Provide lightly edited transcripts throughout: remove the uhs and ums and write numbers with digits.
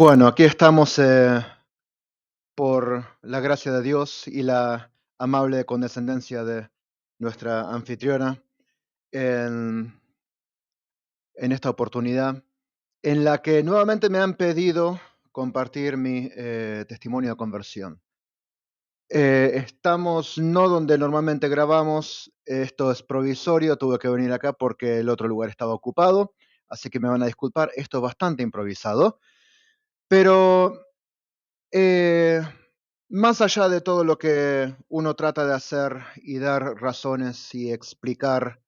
Bueno, aquí estamos por la gracia de Dios y la amable condescendencia de nuestra anfitriona en, en esta oportunidad en la que nuevamente me han pedido compartir mi testimonio de conversión. Estamos no donde normalmente grabamos, esto es provisorio, tuve que venir acá porque el otro lugar estaba ocupado, así que me van a disculpar, esto es bastante improvisado, pero Eh, más allá de todo lo que uno trata de hacer y dar razones y explicar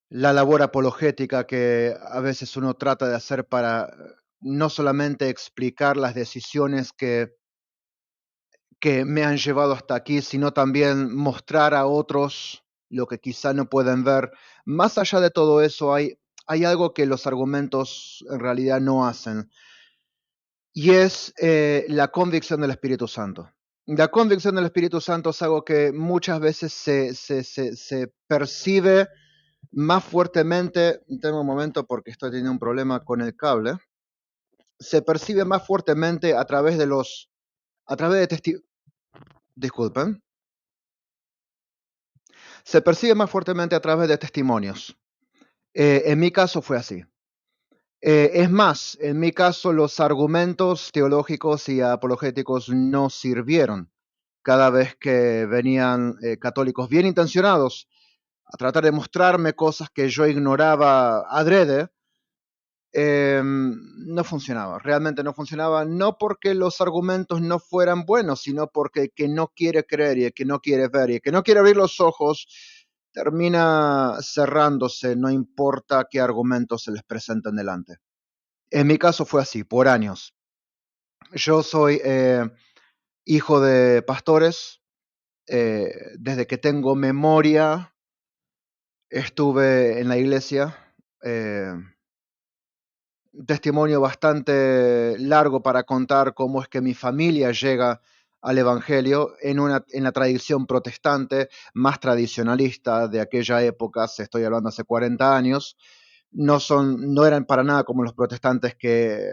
la labor apologética que a veces uno trata de hacer para no solamente explicar las decisiones que me han llevado hasta aquí, sino también mostrar a otros lo que quizá no pueden ver. Más allá de todo eso, hay algo que los argumentos en realidad no hacen. Y es la convicción del Espíritu Santo. La convicción del Espíritu Santo es algo que muchas veces se percibe más fuertemente. Tengo un momento porque estoy teniendo un problema con el cable. Se percibe más fuertemente a través de a través de disculpen, se percibe más fuertemente a través de testimonios. En mi caso fue así. Es más, en mi caso los argumentos teológicos y apologéticos no sirvieron cada vez que venían católicos bien intencionados a tratar de mostrarme cosas que yo ignoraba adrede. No funcionaba, realmente no funcionaba, no porque los argumentos no fueran buenos, sino porque el que no quiere creer y el que no quiere ver y el que no quiere abrir los ojos termina cerrándose, no importa qué argumentos se les presenten delante. En mi caso fue así, por años. Yo soy hijo de pastores. Desde que tengo memoria estuve en la iglesia. eh, Testimonio bastante largo para contar cómo es que mi familia llega al Evangelio en la tradición protestante, más tradicionalista de aquella época, se estoy hablando hace 40 años. No eran para nada como los protestantes que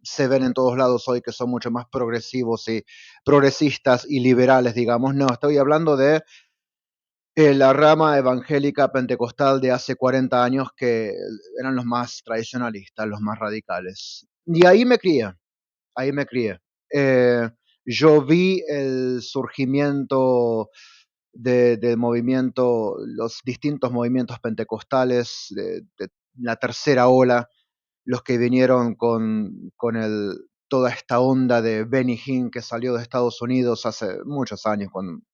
se ven en todos lados hoy, que son mucho más progresivos y progresistas y liberales, digamos. No, estoy hablando de la rama evangélica pentecostal de hace 40 años, que eran los más tradicionalistas, los más radicales. Y ahí me crié. Eh, yo vi el surgimiento del movimiento, los distintos movimientos pentecostales de la tercera ola, los que vinieron con toda esta onda de Benny Hinn que salió de Estados Unidos hace muchos años,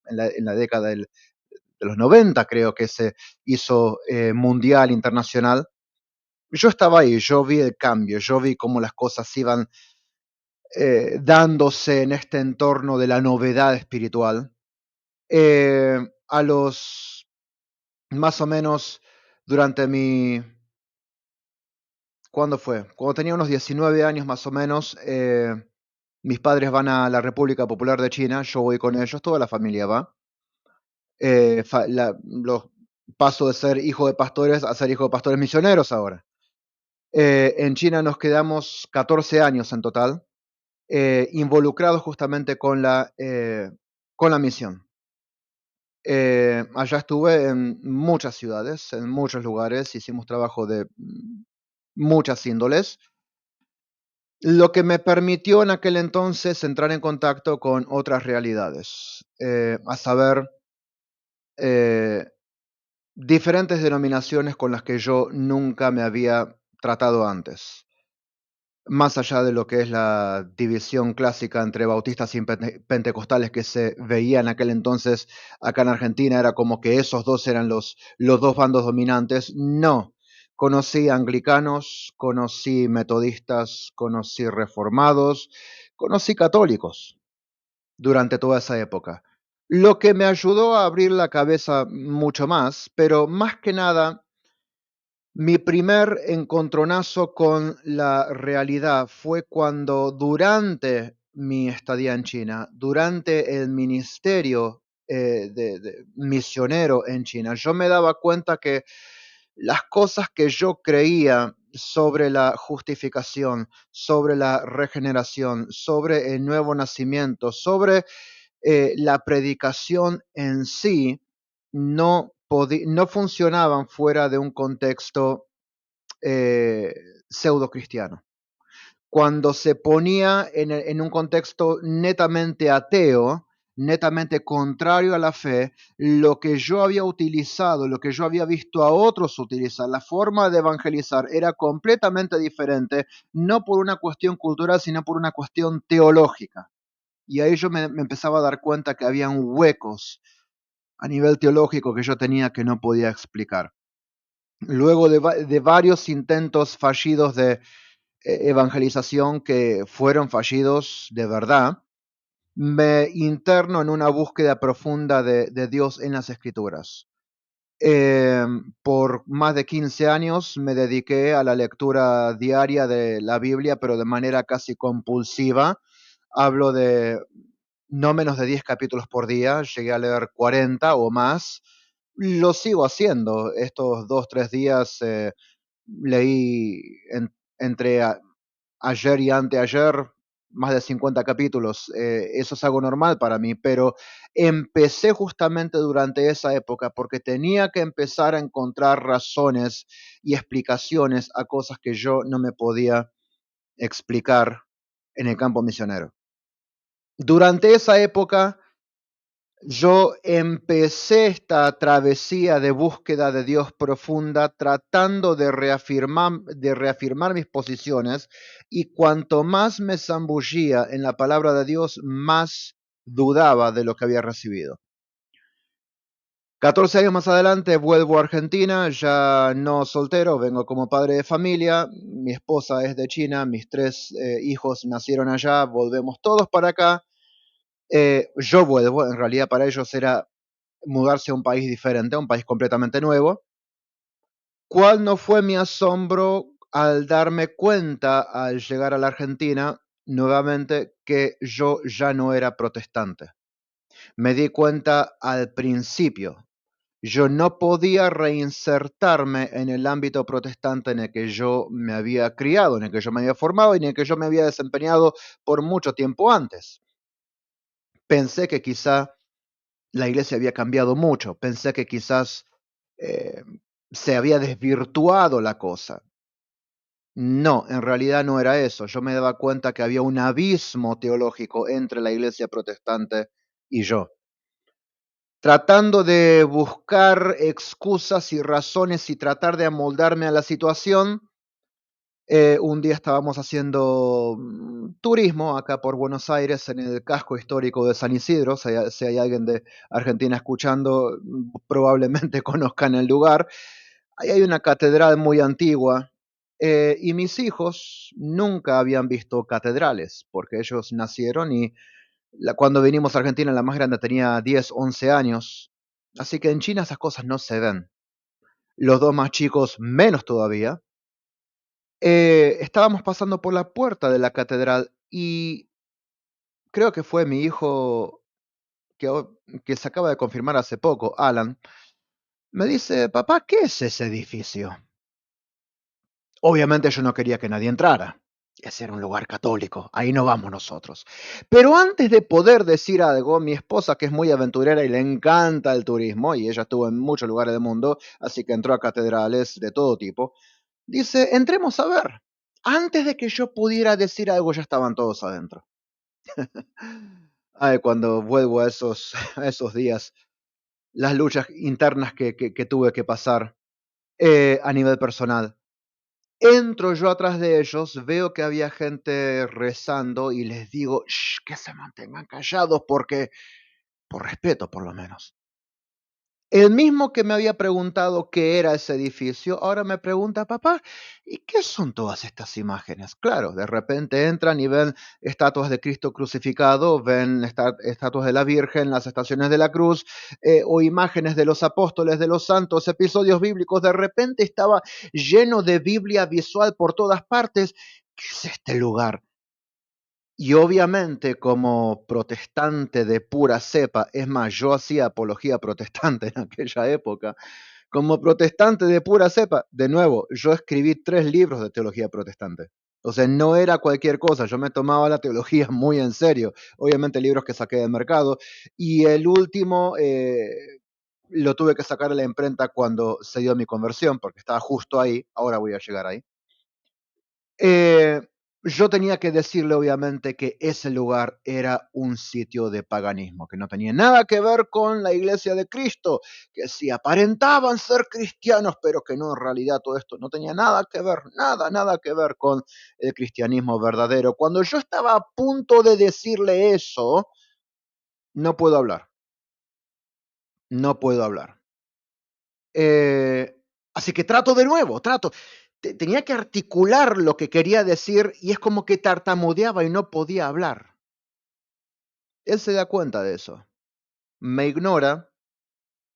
en la década de los 90 creo que se hizo mundial, internacional. Yo estaba ahí, yo vi el cambio, yo vi cómo las cosas iban dándose en este entorno de la novedad espiritual. Eh, a los más o menos durante ¿cuándo fue? Cuando tenía unos 19 años más o menos, mis padres van a la República Popular de China, yo voy con ellos, toda la familia va. Los paso de ser hijo de pastores a ser hijo de pastores misioneros ahora. En China nos quedamos 14 años en total, involucrados justamente con la misión. Allá estuve en muchas ciudades, en muchos lugares, hicimos trabajo de muchas índoles, lo que me permitió en aquel entonces entrar en contacto con otras realidades, a saber, eh, diferentes denominaciones con las que yo nunca me había tratado antes. Más allá de lo que es la división clásica entre bautistas y pentecostales que se veía en aquel entonces acá en Argentina, era como que esos dos eran los dos bandos dominantes. No, conocí anglicanos, conocí metodistas, conocí reformados, conocí católicos durante toda esa época. Lo que me ayudó a abrir la cabeza mucho más, pero más que nada mi primer encontronazo con la realidad fue cuando durante mi estadía en China, durante el ministerio de misionero en China, yo me daba cuenta que las cosas que yo creía sobre la justificación, sobre la regeneración, sobre el nuevo nacimiento, sobre la predicación en sí, no funcionaban fuera de un contexto eh, pseudo cristiano. Cuando se ponía en un contexto netamente ateo, netamente contrario a la fe, lo que yo había utilizado, lo que yo había visto a otros utilizar, la forma de evangelizar era completamente diferente, no por una cuestión cultural, sino por una cuestión teológica. Y ahí yo me empezaba a dar cuenta que habían huecos a nivel teológico que yo tenía que no podía explicar. Luego de varios intentos fallidos de evangelización que fueron fallidos de verdad, me interno en una búsqueda profunda de Dios en las Escrituras. Por más de 15 años me dediqué a la lectura diaria de la Biblia, pero de manera casi compulsiva. Hablo de no menos de 10 capítulos por día, llegué a leer 40 o más. Lo sigo haciendo. Estos 2, 3 días leí entre ayer y anteayer más de 50 capítulos. Eso es algo normal para mí, pero empecé justamente durante esa época porque tenía que empezar a encontrar razones y explicaciones a cosas que yo no me podía explicar en el campo misionero. Durante esa época yo empecé esta travesía de búsqueda de Dios profunda tratando de reafirmar mis posiciones, y cuanto más me zambullía en la palabra de Dios, más dudaba de lo que había recibido. 14 años más adelante vuelvo a Argentina, ya no soltero, vengo como padre de familia, mi esposa es de China, mis 3 hijos nacieron allá, volvemos todos para acá. Yo vuelvo, en realidad para ellos era mudarse a un país diferente, a un país completamente nuevo. ¿Cuál no fue mi asombro al darme cuenta, al llegar a la Argentina, nuevamente, que yo ya no era protestante? Me di cuenta al principio. Yo no podía reinsertarme en el ámbito protestante en el que yo me había criado, en el que yo me había formado y en el que yo me había desempeñado por mucho tiempo antes. Pensé que quizá la iglesia había cambiado mucho. Pensé que quizás eh, se había desvirtuado la cosa. No, en realidad no era eso. Yo me daba cuenta que había un abismo teológico entre la iglesia protestante y yo. Tratando de buscar excusas y razones y tratar de amoldarme a la situación, un día estábamos haciendo turismo acá por Buenos Aires, en el casco histórico de San Isidro. Si hay alguien de Argentina escuchando, probablemente conozcan el lugar. Ahí hay una catedral muy antigua, y mis hijos nunca habían visto catedrales, porque ellos nacieron y cuando vinimos a Argentina la más grande tenía 10, 11 años. Así que en China esas cosas no se ven. Los dos más chicos menos todavía. Estábamos pasando por la puerta de la catedral y creo que fue mi hijo que se acaba de confirmar hace poco, Alan, me dice: papá, ¿qué es ese edificio? Obviamente yo no quería que nadie entrara. Ese era un lugar católico, ahí no vamos nosotros. Pero antes de poder decir algo, mi esposa, que es muy aventurera y le encanta el turismo, y ella estuvo en muchos lugares del mundo, así que entró a catedrales de todo tipo, dice: entremos a ver. Antes de que yo pudiera decir algo, ya estaban todos adentro. Ay, cuando vuelvo a esos, a esos días, las luchas internas que tuve que pasar a nivel personal. Entro yo atrás de ellos, veo que había gente rezando y les digo: "Shh, que se mantengan callados porque, por respeto por lo menos". El mismo que me había preguntado qué era ese edificio, ahora me pregunta: papá, ¿y qué son todas estas imágenes? Claro, de repente entran y ven estatuas de Cristo crucificado, ven estatuas de la Virgen, las estaciones de la cruz, o imágenes de los apóstoles, de los santos, episodios bíblicos. De repente estaba lleno de Biblia visual por todas partes. ¿Qué es este lugar? Y obviamente, como protestante de pura cepa, es más, yo hacía apología protestante en aquella época, Como protestante de pura cepa, de nuevo, yo escribí 3 libros de teología protestante. O sea, no era cualquier cosa, yo me tomaba la teología muy en serio. Obviamente libros que saqué del mercado. Y el último lo tuve que sacar de la imprenta cuando se dio mi conversión, porque estaba justo ahí, ahora voy a llegar ahí. Eh, yo tenía que decirle, obviamente, que ese lugar era un sitio de paganismo, que no tenía nada que ver con la iglesia de Cristo, que sí aparentaban ser cristianos, pero que no, en realidad todo esto no tenía nada que ver, nada que ver con el cristianismo verdadero. Cuando yo estaba a punto de decirle eso, no puedo hablar, no puedo hablar. Eh, así que trato de nuevo, trato. Tenía que articular lo que quería decir y es como que tartamudeaba y no podía hablar. Él se da cuenta de eso. Me ignora,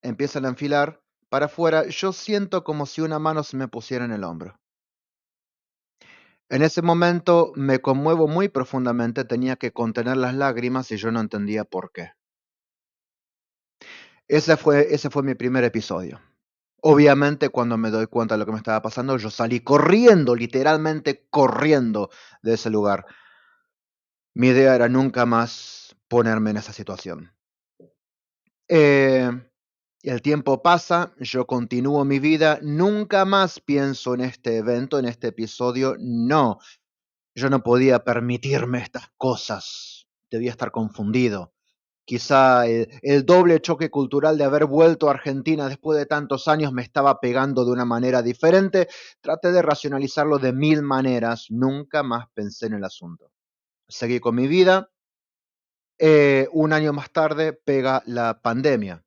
empiezan a enfilar para afuera. Yo siento como si una mano se me pusiera en el hombro. En ese momento me conmuevo muy profundamente, tenía que contener las lágrimas y yo no entendía por qué. Ese fue mi primer episodio. Obviamente, cuando me doy cuenta de lo que me estaba pasando, yo salí corriendo, literalmente corriendo de ese lugar. Mi idea era nunca más ponerme en esa situación. Eh, el tiempo pasa, yo continúo mi vida, nunca más pienso en este evento, en este episodio. No, yo no podía permitirme estas cosas. Debía estar confundido. Quizá el doble choque cultural de haber vuelto a Argentina después de tantos años me estaba pegando de una manera diferente. Traté de racionalizarlo de 1000 maneras. Nunca más pensé en el asunto. Seguí con mi vida. Un año más tarde pega la pandemia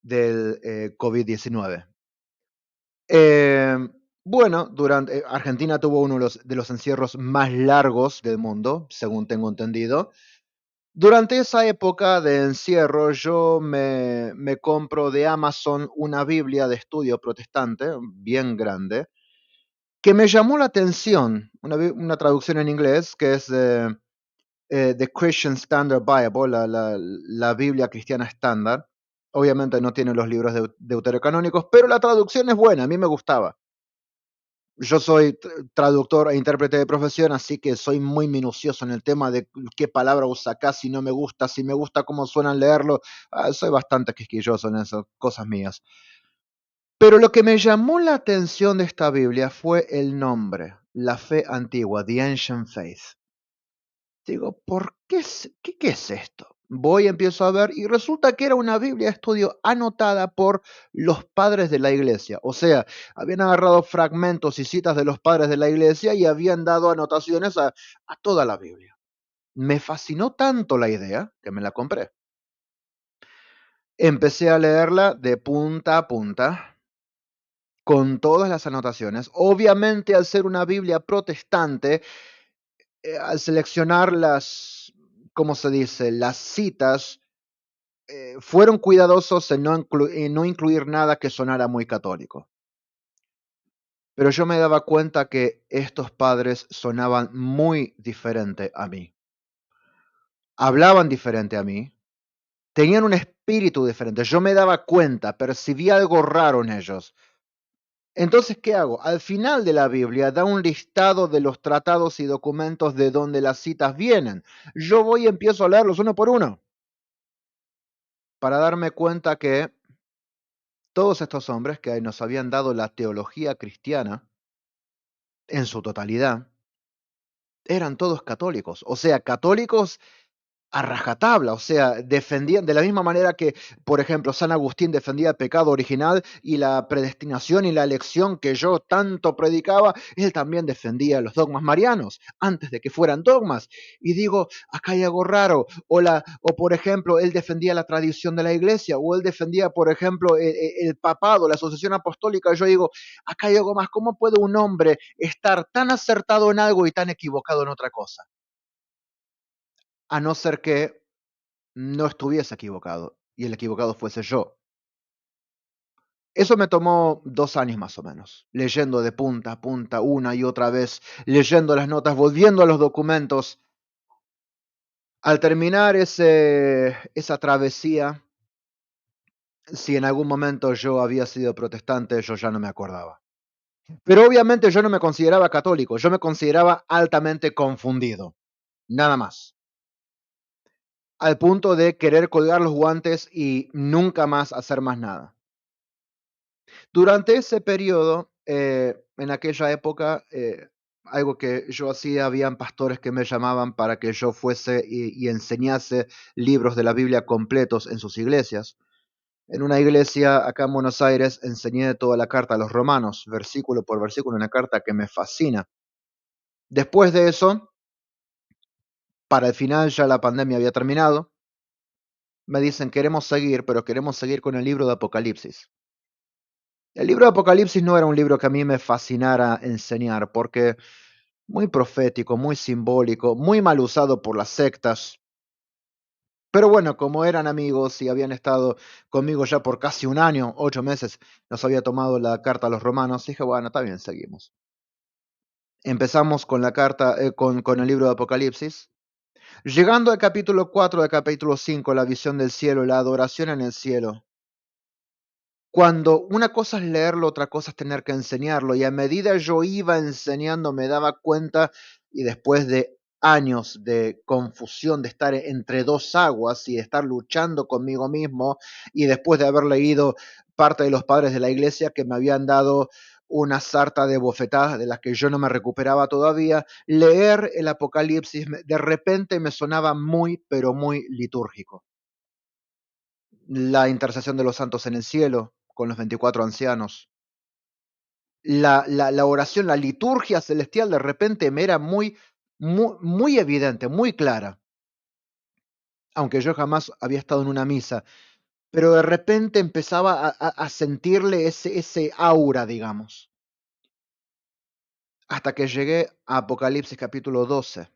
del COVID-19. Eh, bueno, Argentina tuvo uno de los encierros más largos del mundo, según tengo entendido. Durante esa época de encierro, yo me compro de Amazon una Biblia de estudio protestante, bien grande, que me llamó la atención, una traducción en inglés, que es The Christian Standard Bible, la Biblia cristiana estándar. Obviamente no tiene los libros deuterocanónicos, pero la traducción es buena, a mí me gustaba. Yo soy traductor e intérprete de profesión, así que soy muy minucioso en el tema de qué palabra usa acá, si me gusta cómo suena leerlo. Soy bastante quisquilloso en eso, cosas mías. Pero lo que me llamó la atención de esta Biblia fue el nombre, la fe antigua, The Ancient Faith. Digo, ¿por qué qué es esto? Voy, empiezo a ver y resulta que era una Biblia de estudio anotada por los padres de la iglesia. O sea, habían agarrado fragmentos y citas de los padres de la iglesia y habían dado anotaciones a toda la Biblia. Me fascinó tanto la idea que me la compré. Empecé a leerla de punta a punta, con todas las anotaciones. Obviamente, al ser una Biblia protestante, al seleccionar ¿cómo se dice? Las citas, fueron cuidadosos en no incluir nada que sonara muy católico. Pero yo me daba cuenta que estos padres sonaban muy diferente a mí. Hablaban diferente a mí. Tenían un espíritu diferente. Yo me daba cuenta, percibí algo raro en ellos. Entonces, ¿qué hago? Al final de la Biblia da un listado de los tratados y documentos de donde las citas vienen. Yo voy y empiezo a leerlos uno por uno para darme cuenta que todos estos hombres que nos habían dado la teología cristiana en su totalidad eran todos católicos, o sea, católicos a rajatabla, o sea, defendían de la misma manera que, por ejemplo, San Agustín defendía el pecado original y la predestinación y la elección que yo tanto predicaba, él también defendía los dogmas marianos antes de que fueran dogmas. Y digo, acá hay algo raro. O por ejemplo, él defendía la tradición de la iglesia, o él defendía, por ejemplo, el papado, la asociación apostólica. Yo digo, acá hay algo más. ¿Cómo puede un hombre estar tan acertado en algo y tan equivocado en otra cosa? A no ser que no estuviese equivocado y el equivocado fuese yo. Eso me tomó 2 años más o menos, leyendo de punta a punta una y otra vez, leyendo las notas, volviendo a los documentos. Al terminar esa travesía, Si en algún momento yo había sido protestante, yo ya no me acordaba. Pero obviamente yo no me consideraba católico, yo me consideraba altamente confundido, nada más. Al punto de querer colgar los guantes y nunca más hacer más nada. Durante ese periodo, en aquella época, algo que yo hacía, habían pastores que me llamaban para que yo fuese y enseñase libros de la Biblia completos en sus iglesias. En una iglesia acá en Buenos Aires enseñé toda la carta a los romanos, versículo por versículo, una carta que me fascina. Después de eso, para el final ya la pandemia había terminado, me dicen queremos seguir, pero queremos seguir con el libro de Apocalipsis. El libro de Apocalipsis no era un libro que a mí me fascinara enseñar, porque muy profético, muy simbólico, muy mal usado por las sectas. Pero bueno, como eran amigos y habían estado conmigo ya por casi un año, 8 meses, nos había tomado la carta a los romanos, dije, bueno, está bien, seguimos. Empezamos con la carta, con el libro de Apocalipsis. Llegando al capítulo 4, al capítulo 5, la visión del cielo, la adoración en el cielo. Cuando una cosa es leerlo, otra cosa es tener que enseñarlo, y a medida yo iba enseñando me daba cuenta, y después de años de confusión, de estar entre dos aguas y de estar luchando conmigo mismo, y después de haber leído parte de los padres de la iglesia que me habían dado una sarta de bofetadas de las que yo no me recuperaba todavía, leer el Apocalipsis de repente me sonaba muy, pero muy litúrgico. La intercesión de los santos en el cielo, con los 24 ancianos. La oración, la liturgia celestial de repente me era muy evidente, muy clara, aunque yo jamás había estado en una misa, pero de repente empezaba a sentirle ese aura, digamos, hasta que llegué a Apocalipsis capítulo 12.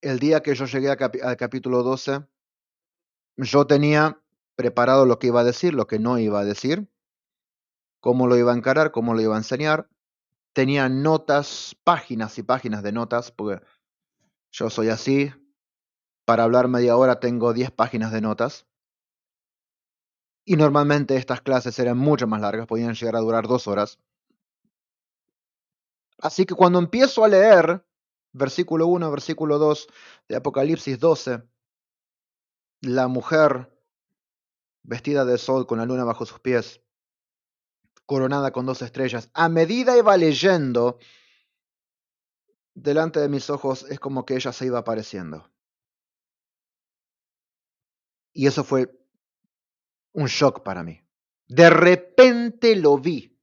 El día que yo llegué al capítulo 12, yo tenía preparado lo que iba a decir, lo que no iba a decir, cómo lo iba a encarar, cómo lo iba a enseñar. Tenía notas, páginas y páginas de notas, porque yo soy así. Para hablar media hora tengo 10 páginas de notas. Y normalmente estas clases eran mucho más largas, podían llegar a durar 2 horas. Así que cuando empiezo a leer versículo 1, versículo 2 de Apocalipsis 12, la mujer vestida de sol con la luna bajo sus pies, coronada con 2 estrellas, a medida iba leyendo, delante de mis ojos es como que ella se iba apareciendo. Y eso fue un shock para mí. De repente lo vi.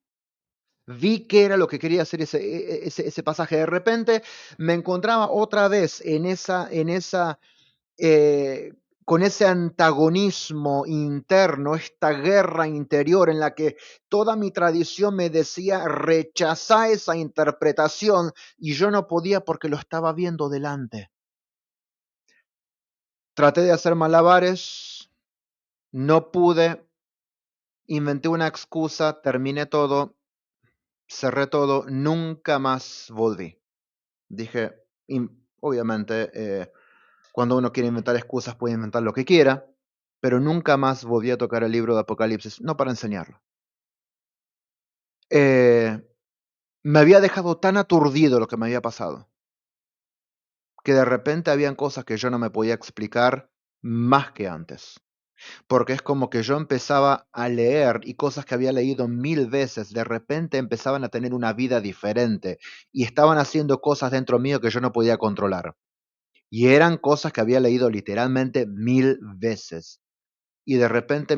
Vi que era lo que quería hacer ese pasaje. De repente me encontraba otra vez eh, con ese antagonismo interno, esta guerra interior en la que toda mi tradición me decía rechazar esa interpretación y yo no podía porque lo estaba viendo delante. Traté de hacer malabares, no pude, inventé una excusa, terminé todo, cerré todo, nunca más volví. Dije, obviamente, cuando uno quiere inventar excusas puede inventar lo que quiera, pero nunca más volví a tocar el libro de Apocalipsis, no para enseñarlo. Eh, Me había dejado tan aturdido lo que me había pasado, que de repente habían cosas que yo no me podía explicar más que antes. Porque es como que yo empezaba a leer y cosas que había leído 1000 veces, de repente empezaban a tener una vida diferente y estaban haciendo cosas dentro mío que yo no podía controlar. Y eran cosas que había leído literalmente 1000 veces. Y de repente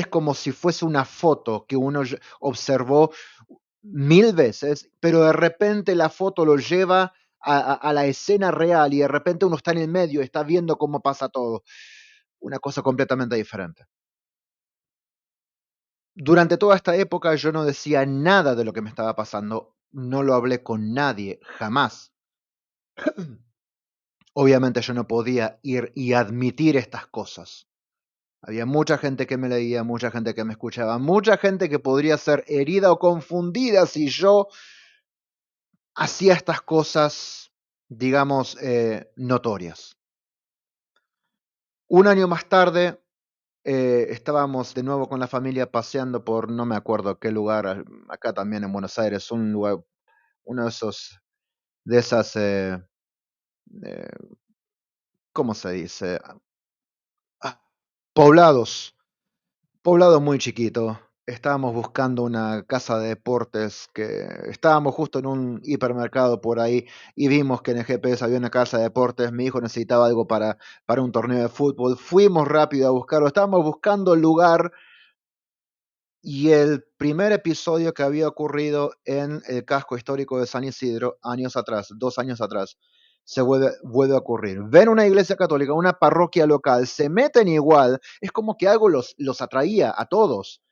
es como si fuese una foto que uno observó 1000 veces, pero de repente la foto lo lleva a la escena real y de repente uno está en el medio, está viendo cómo pasa todo. Una cosa completamente diferente. Durante toda esta época yo no decía nada de lo que me estaba pasando, no lo hablé con nadie, jamás. Obviamente yo no podía ir y admitir estas cosas. Había mucha gente que me leía, mucha gente que me escuchaba, mucha gente que podría ser herida o confundida si yo hacía estas cosas, digamos, notorias. Un año más tarde, estábamos de nuevo con la familia paseando por no me acuerdo qué lugar, acá también en Buenos Aires, un lugar, uno de esos, de esas, eh, ¿cómo se dice? Ah, poblados, poblado muy chiquito. Estábamos buscando una casa de deportes que estábamos justo en un hipermercado por ahí y vimos que en el GPS había una casa de deportes. Mi hijo necesitaba algo para un torneo de fútbol. Fuimos rápido a buscarlo. Estábamos buscando el lugar y el primer episodio que había ocurrido en el casco histórico de San Isidro, años atrás, 2 años atrás, vuelve a ocurrir. Ven una iglesia católica, una parroquia local, se meten igual, es como que algo los atraía a todos.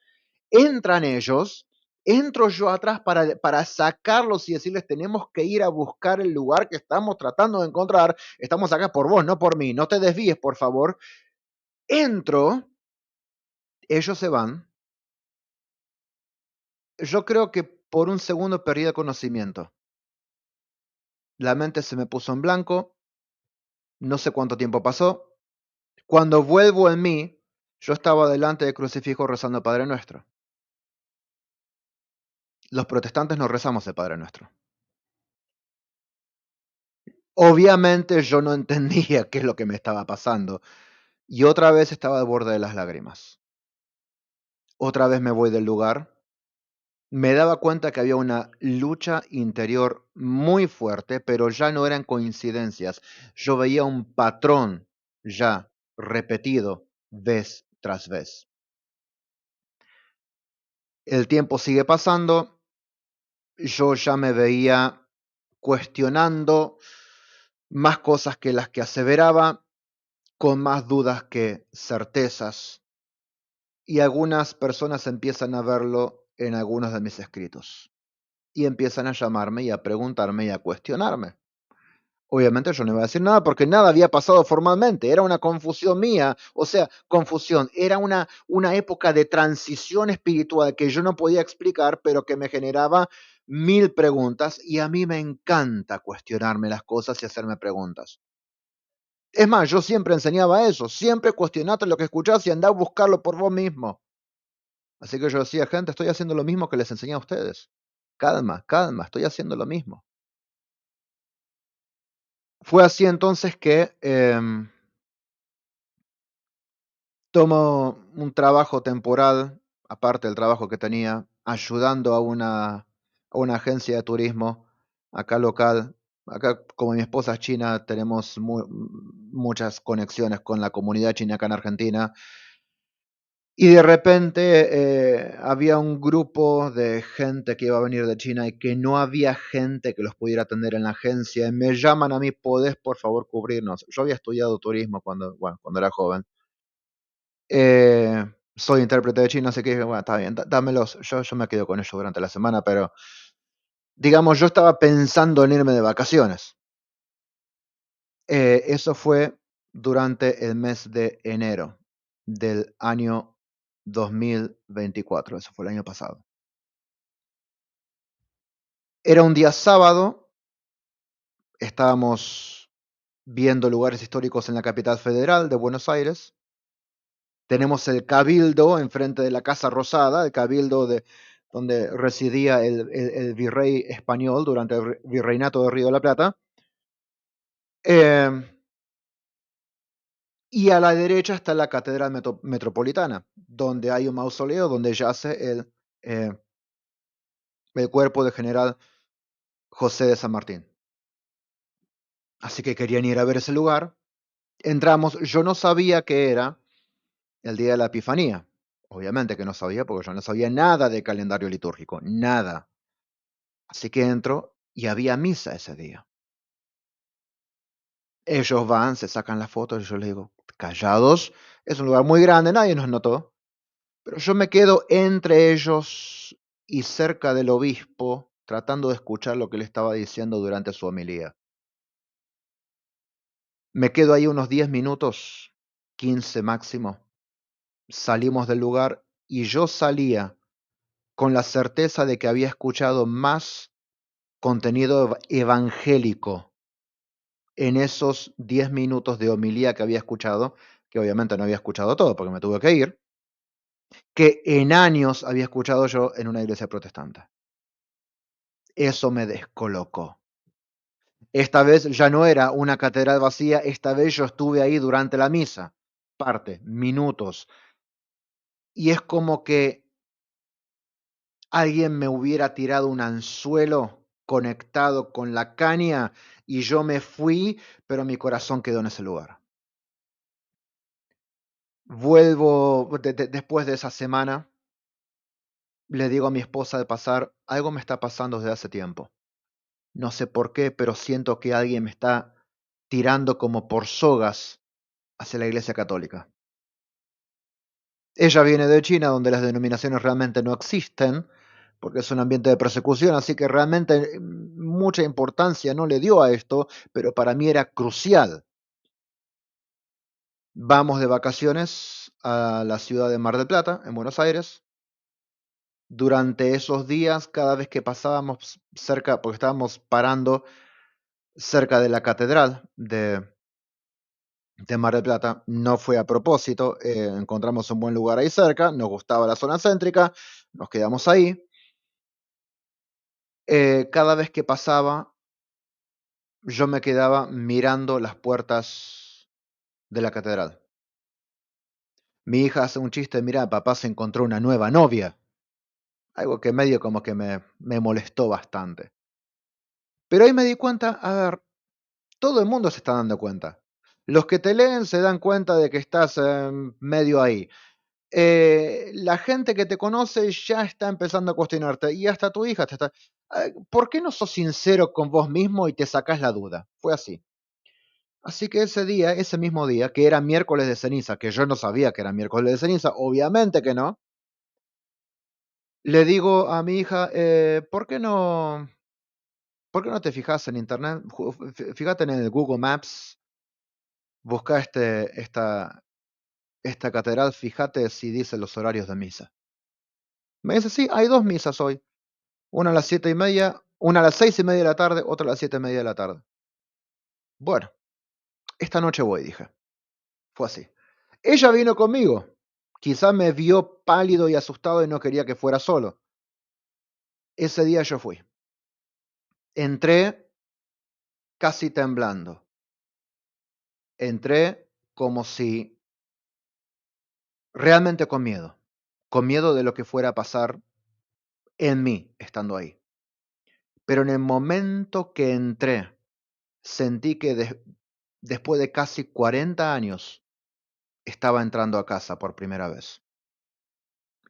Entran ellos, entro yo atrás para sacarlos y decirles, tenemos que ir a buscar el lugar que estamos tratando de encontrar, estamos acá por vos, no por mí, no te desvíes, por favor. Entro, ellos se van. Yo creo que por un segundo perdí el conocimiento. La mente se me puso en blanco, no sé cuánto tiempo pasó. Cuando vuelvo en mí, yo estaba delante del crucifijo rezando el Padre Nuestro. Los protestantes no rezamos el Padre Nuestro. Obviamente yo no entendía qué es lo que me estaba pasando. Y otra vez estaba al borde de las lágrimas. Otra vez me voy del lugar. Me daba cuenta que había una lucha interior muy fuerte, pero ya no eran coincidencias. Yo veía un patrón ya repetido vez tras vez. El tiempo sigue pasando, yo ya me veía cuestionando más cosas que las que aseveraba, con más dudas que certezas, y algunas personas empiezan a verlo en algunos de mis escritos y empiezan a llamarme y a preguntarme y a cuestionarme. Obviamente yo no iba a decir nada porque nada había pasado formalmente, era una confusión mía, o sea, confusión, era una época de transición espiritual que yo no podía explicar, pero que me generaba mil preguntas y a mí me encanta cuestionarme las cosas y hacerme preguntas. Es más, yo siempre enseñaba eso, siempre cuestionate lo que escuchás y andá a buscarlo por vos mismo. Así que yo decía, gente, estoy haciendo lo mismo que les enseñé a ustedes. Calma, calma, estoy haciendo lo mismo. Fue así entonces que tomo un trabajo temporal, aparte del trabajo que tenía, ayudando a una agencia de turismo acá local. Acá, como mi esposa es china, tenemos muchas conexiones con la comunidad china acá en Argentina. Y de repente había un grupo de gente que iba a venir de China y que no había gente que los pudiera atender en la agencia. Y me llaman a mí, ¿podés por favor cubrirnos? Yo había estudiado turismo cuando era joven. Soy intérprete de chino, así que dije, bueno, está bien, dámelos. Yo me quedo con ellos durante la semana, pero digamos, yo estaba pensando en irme de vacaciones. Eso fue durante el mes de enero del año 2024. Eso fue el año pasado. Era un día sábado, estábamos viendo lugares históricos en la capital federal de Buenos Aires. Tenemos el Cabildo enfrente de la Casa Rosada, el Cabildo donde residía el virrey español durante el virreinato de Río de la Plata. Eh, y a la derecha está la Catedral Metropolitana, donde hay un mausoleo donde yace eh, el cuerpo del general José de San Martín. Así que querían ir a ver ese lugar. Entramos, yo no sabía que era el día de la Epifanía. Obviamente que no sabía, porque yo no sabía nada de calendario litúrgico, nada. Así que entro y había misa ese día. Ellos van, se sacan las fotos y yo les digo, callados, es un lugar muy grande, nadie nos notó. Pero yo me quedo entre ellos y cerca del obispo, tratando de escuchar lo que le estaba diciendo durante su homilía. Me quedo ahí unos 10 minutos, 15 máximo. Salimos del lugar y yo salía con la certeza de que había escuchado más contenido evangélico en esos 10 minutos de homilía que había escuchado que obviamente no había escuchado todo porque me tuve que ir, que en años había escuchado yo en una iglesia protestante. Eso me descolocó. Esta vez ya no era una catedral vacía, esta vez yo estuve ahí durante la misa, parte, minutos, y es como que alguien me hubiera tirado un anzuelo conectado con la caña y yo me fui, pero mi corazón quedó en ese lugar. Vuelvo después de esa semana, le digo a mi esposa de pasar, algo me está pasando desde hace tiempo. No sé por qué, pero siento que alguien me está tirando como por sogas hacia la iglesia católica. Ella viene de China, donde las denominaciones realmente no existen, porque es un ambiente de persecución, así que realmente mucha importancia no le dio a esto, pero para mí era crucial. Vamos de vacaciones a la ciudad de Mar del Plata, en Buenos Aires. Durante esos días, cada vez que pasábamos cerca, porque estábamos parando cerca de la catedral de Mar del Plata, no fue a propósito, encontramos un buen lugar ahí cerca, nos gustaba la zona céntrica, nos quedamos ahí. Cada vez que pasaba, yo me quedaba mirando las puertas de la catedral. Mi hija hace un chiste, mira, papá se encontró una nueva novia, algo que medio como que me molestó bastante. Pero ahí me di cuenta, a ver, todo el mundo se está dando cuenta. Los que te leen se dan cuenta de que estás medio ahí. La gente que te conoce ya está empezando a cuestionarte y hasta tu hija te está... ¿Por qué no sos sincero con vos mismo y te sacás la duda? Fue así. Así que ese día, ese mismo día, que era miércoles de ceniza, que yo no sabía que era miércoles de ceniza, obviamente que no, le digo a mi hija, por qué no te fijas en internet? Fíjate en el Google Maps, busca esta catedral, fíjate si dice los horarios de misa. Me dice, sí, hay dos misas hoy. Una a las 7:30, una a las 6:30 de la tarde, otra a las 7:30 de la tarde. Bueno, esta noche voy, dije. Fue así. Ella vino conmigo. Quizá me vio pálido y asustado y no quería que fuera solo. Ese día yo fui. Entré casi temblando. Entré como si realmente con miedo de lo que fuera a pasar en mí estando ahí. Pero en el momento que entré, sentí que después de casi 40 años estaba entrando a casa por primera vez.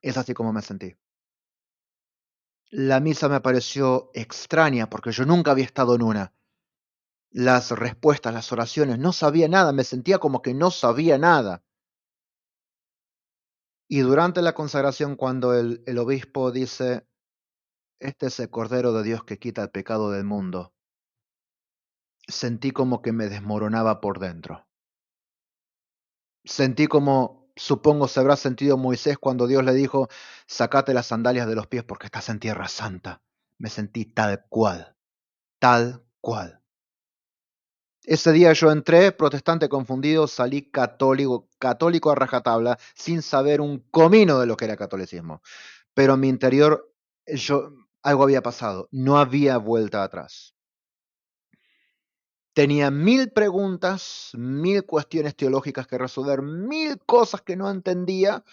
Es así como me sentí. La misa me pareció extraña porque yo nunca había estado en una. Las respuestas, las oraciones, no sabía nada, me sentía como que no sabía nada. Y durante la consagración, cuando el obispo dice, este es el Cordero de Dios que quita el pecado del mundo, sentí como que me desmoronaba por dentro. Sentí como, supongo, se habrá sentido Moisés cuando Dios le dijo, sacate las sandalias de los pies porque estás en tierra santa. Me sentí tal cual, tal cual. Ese día yo entré protestante confundido, salí católico, católico a rajatabla, sin saber un comino de lo que era catolicismo. Pero en mi interior yo, algo había pasado, no había vuelta atrás. Tenía 1000 preguntas, 1000 cuestiones teológicas que resolver, 1000 cosas que no entendía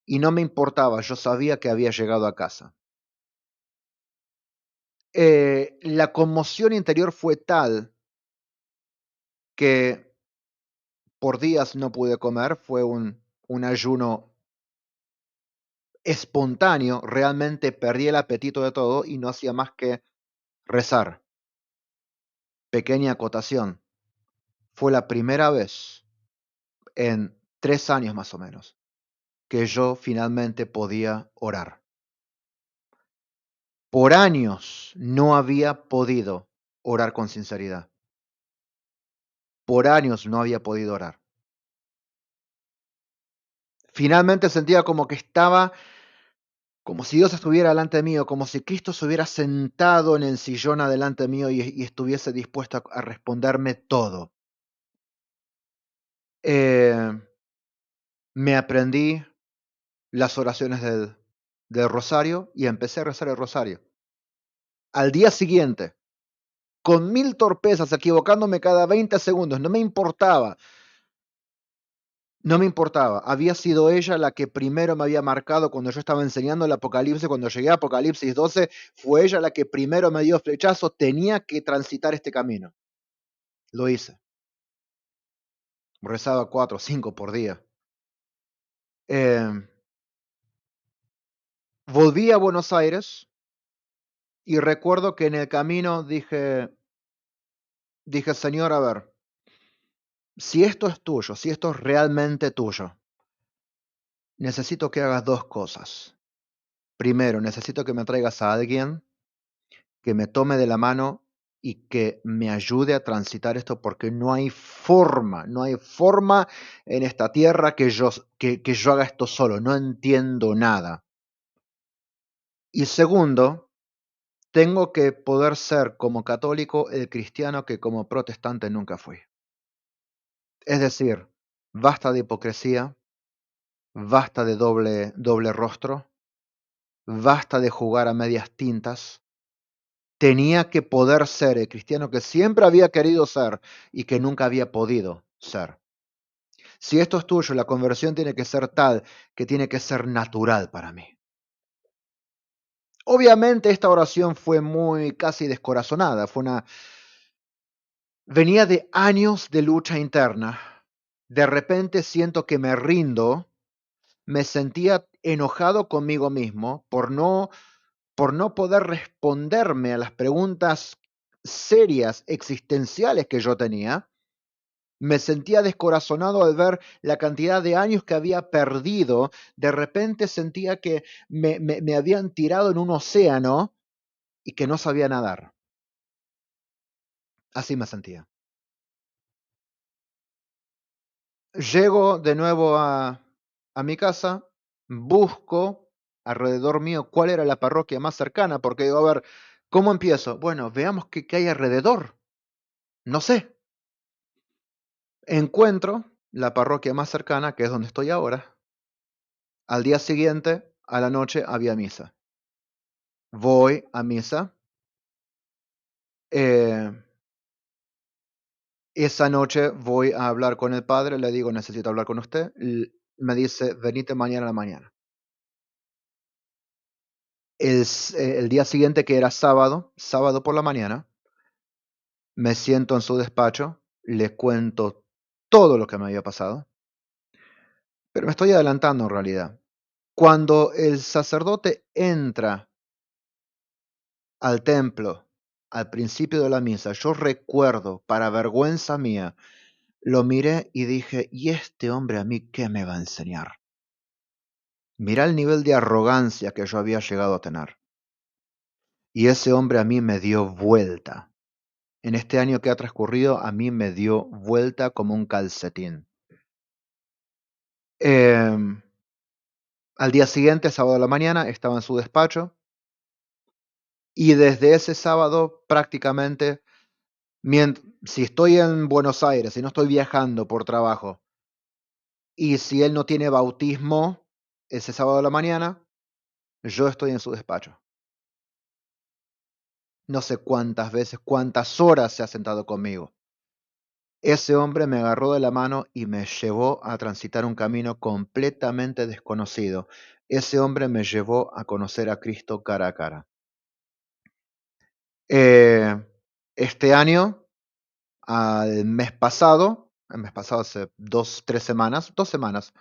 y no me importaba, yo sabía que había llegado a casa. La conmoción interior fue tal que por días no pude comer, fue un ayuno espontáneo, realmente perdí el apetito de todo y no hacía más que rezar. Pequeña acotación, fue la primera vez en 3 años más o menos que yo finalmente podía orar. Por años no había podido orar con sinceridad. Por años no había podido orar. Finalmente sentía como que estaba, como si Dios estuviera delante mío, como si Cristo se hubiera sentado en el sillón adelante mío y estuviese dispuesto a responderme todo. Me aprendí las oraciones del rosario y empecé a rezar el rosario. Al día siguiente, con mil torpezas, equivocándome cada 20 segundos, no me importaba, no me importaba. Había sido ella la que primero me había marcado cuando yo estaba enseñando el Apocalipsis, cuando llegué a Apocalipsis 12, fue ella la que primero me dio flechazo, tenía que transitar este camino. Lo hice. Rezaba 4 o 5 por día. Eh, Volví a Buenos Aires y recuerdo que en el camino dije, Señor, a ver, si esto es tuyo, si esto es realmente tuyo, necesito que hagas dos cosas. Primero, necesito que me traigas a alguien que me tome de la mano y que me ayude a transitar esto porque no hay forma en esta tierra que yo haga esto solo, no entiendo nada. Y segundo, tengo que poder ser como católico el cristiano que como protestante nunca fui. Es decir, basta de hipocresía, basta de doble rostro, basta de jugar a medias tintas. Tenía que poder ser el cristiano que siempre había querido ser y que nunca había podido ser. Si esto es tuyo, la conversión tiene que ser tal que tiene que ser natural para mí. Obviamente esta oración fue muy casi descorazonada, venía de años de lucha interna. De repente siento que me rindo, me sentía enojado conmigo mismo por no poder responderme a las preguntas serias, existenciales que yo tenía. Me sentía descorazonado al ver la cantidad de años que había perdido. De repente sentía que me habían tirado en un océano y que no sabía nadar. Así me sentía. Llego de nuevo a mi casa, busco alrededor mío cuál era la parroquia más cercana, porque digo, a ver, ¿cómo empiezo? Bueno, veamos qué hay alrededor. No sé. Encuentro la parroquia más cercana, que es donde estoy ahora. Al día siguiente, a la noche, había misa. Voy a misa. eh, esa noche voy a hablar con el padre, le digo, necesito hablar con usted. Me dice, venite mañana a la mañana. El día siguiente, que era sábado por la mañana, me siento en su despacho, le cuento todo lo que me había pasado, pero me estoy adelantando en realidad. Cuando el sacerdote entra al templo al principio de la misa, yo recuerdo, para vergüenza mía, lo miré y dije, ¿y este hombre a mí qué me va a enseñar? Mirá el nivel de arrogancia que yo había llegado a tener. Y ese hombre a mí me dio vuelta. En este año que ha transcurrido, a mí me dio vuelta como un calcetín. Em, Al día siguiente, sábado a la mañana, estaba en su despacho y desde ese sábado prácticamente, si estoy en Buenos Aires, si no estoy viajando por trabajo y si él no tiene bautismo ese sábado a la mañana, yo estoy en su despacho. No sé cuántas veces, cuántas horas se ha sentado conmigo. Ese hombre me agarró de la mano y me llevó a transitar un camino completamente desconocido. Ese hombre me llevó a conocer a Cristo cara a cara. Eh, este año, el mes pasado hace 2 semanas,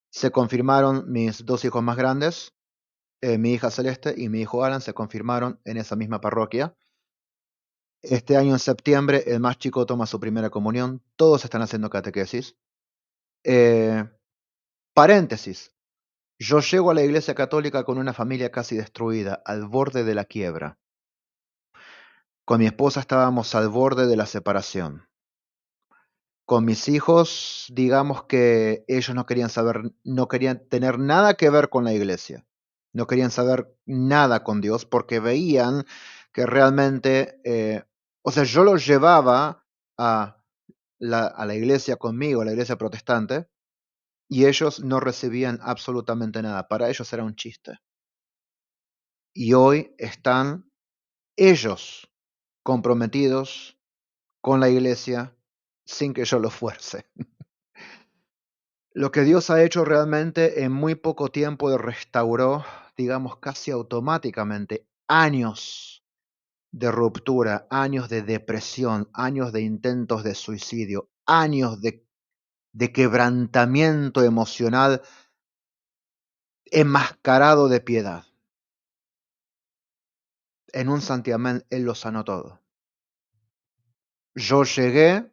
se confirmaron mis dos hijos más grandes, mi hija Celeste y mi hijo Alan se confirmaron en esa misma parroquia. Este año en septiembre el más chico toma su primera comunión, todos están haciendo catequesis. Eh, Paréntesis, yo llego a la Iglesia Católica con una familia casi destruida, al borde de la quiebra. Con mi esposa estábamos al borde de la separación. Con mis hijos, digamos que ellos no querían tener nada que ver con la iglesia. No querían saber nada con Dios porque veían que realmente, o sea, yo los llevaba a a la iglesia conmigo, a la iglesia protestante, y ellos no recibían absolutamente nada. Para ellos era un chiste. Y hoy están ellos comprometidos con la iglesia sin que yo los fuerce. Lo que Dios ha hecho realmente en muy poco tiempo restauró, digamos, casi automáticamente años de ruptura, años de depresión, años de intentos de suicidio, años de quebrantamiento emocional enmascarado de piedad. En un santiamén Él lo sanó todo. Yo llegué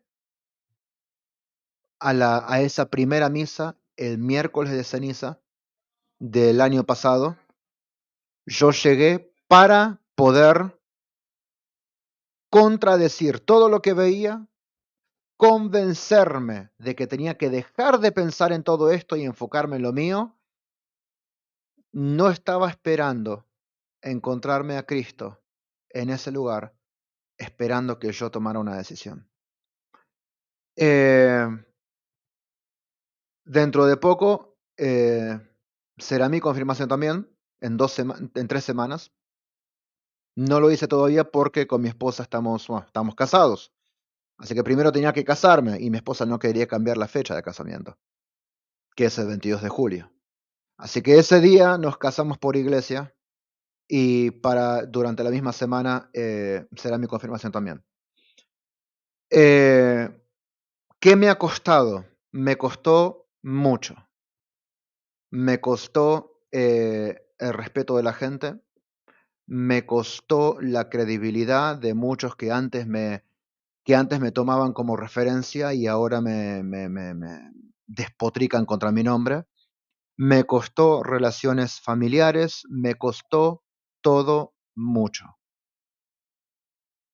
a esa primera misa el miércoles de ceniza del año pasado. Yo llegué para poder contradecir todo lo que veía, convencerme de que tenía que dejar de pensar en todo esto y enfocarme en lo mío. No estaba esperando encontrarme a Cristo en ese lugar, esperando que yo tomara una decisión. Eh, Dentro de poco será mi confirmación también, en 3 semanas. No lo hice todavía porque con mi esposa estamos casados. Así que primero tenía que casarme y mi esposa no quería cambiar la fecha de casamiento, que es el 22 de julio. Así que ese día nos casamos por iglesia y durante la misma semana será mi confirmación también. Eh, ¿Qué me ha costado? Me costó mucho. Me costó el respeto de la gente, me costó la credibilidad de muchos que antes me tomaban como referencia y ahora me despotrican contra mi nombre. Me costó relaciones familiares, me costó todo mucho.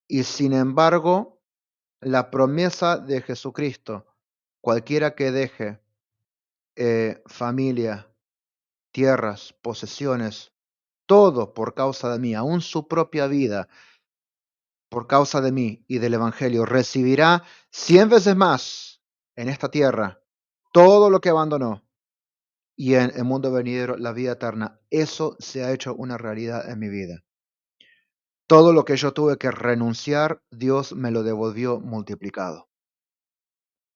Y sin embargo, la promesa de Jesucristo, cualquiera que deje familia, tierras, posesiones, todo por causa de mí, aún su propia vida, por causa de mí y del Evangelio, recibirá 100 veces más en esta tierra todo lo que abandonó y en el mundo venidero la vida eterna. Eso se ha hecho una realidad en mi vida. Todo lo que yo tuve que renunciar, Dios me lo devolvió multiplicado.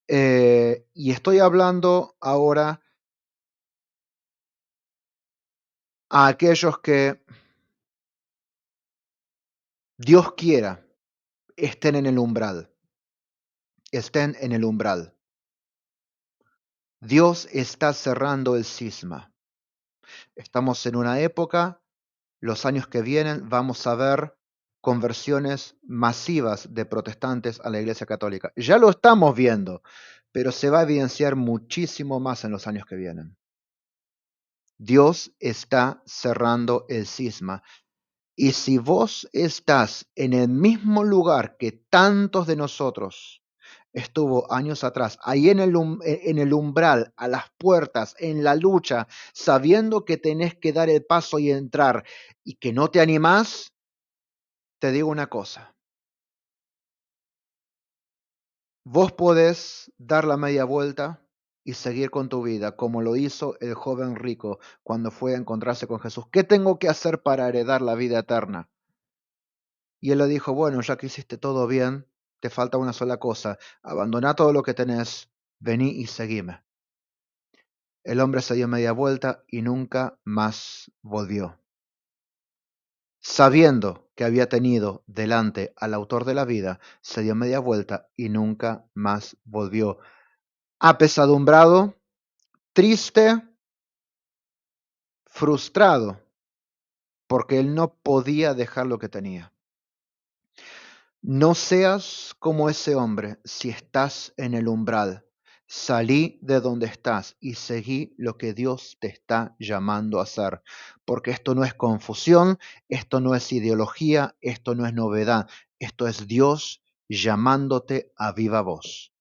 Y estoy hablando ahora a aquellos que Dios quiera estén en el umbral, estén en el umbral. Dios está cerrando el cisma. Estamos en una época, los años que vienen, vamos a ver conversiones masivas de protestantes a la Iglesia Católica. Ya lo estamos viendo, pero se va a evidenciar muchísimo más en los años que vienen. Dios está cerrando el cisma. Y si vos estás en el mismo lugar que tantos de nosotros estuvo años atrás, ahí en el umbral, a las puertas, en la lucha, sabiendo que tenés que dar el paso y entrar y que no te animás, te digo una cosa. Vos podés dar la media vuelta y seguir con tu vida, como lo hizo el joven rico cuando fue a encontrarse con Jesús. ¿Qué tengo que hacer para heredar la vida eterna? Y él le dijo, bueno, ya que hiciste todo bien, te falta una sola cosa, abandona todo lo que tenés, vení y seguime. El hombre se dio media vuelta y nunca más volvió. Sabiendo que había tenido delante al autor de la vida, se dio media vuelta y nunca más volvió. Apesadumbrado, triste, frustrado, porque él no podía dejar lo que tenía. No seas como ese hombre si estás en el umbral. Salí de donde estás y seguí lo que Dios te está llamando a hacer. Porque esto no es confusión, esto no es ideología, esto no es novedad. Esto es Dios llamándote a viva voz.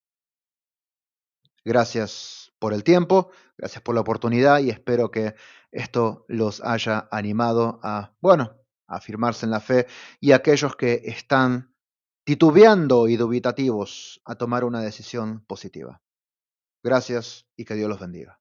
Gracias por el tiempo, gracias por la oportunidad y espero que esto los haya animado a, bueno, a afirmarse en la fe y aquellos que están titubeando y dubitativos a tomar una decisión positiva. Gracias y que Dios los bendiga.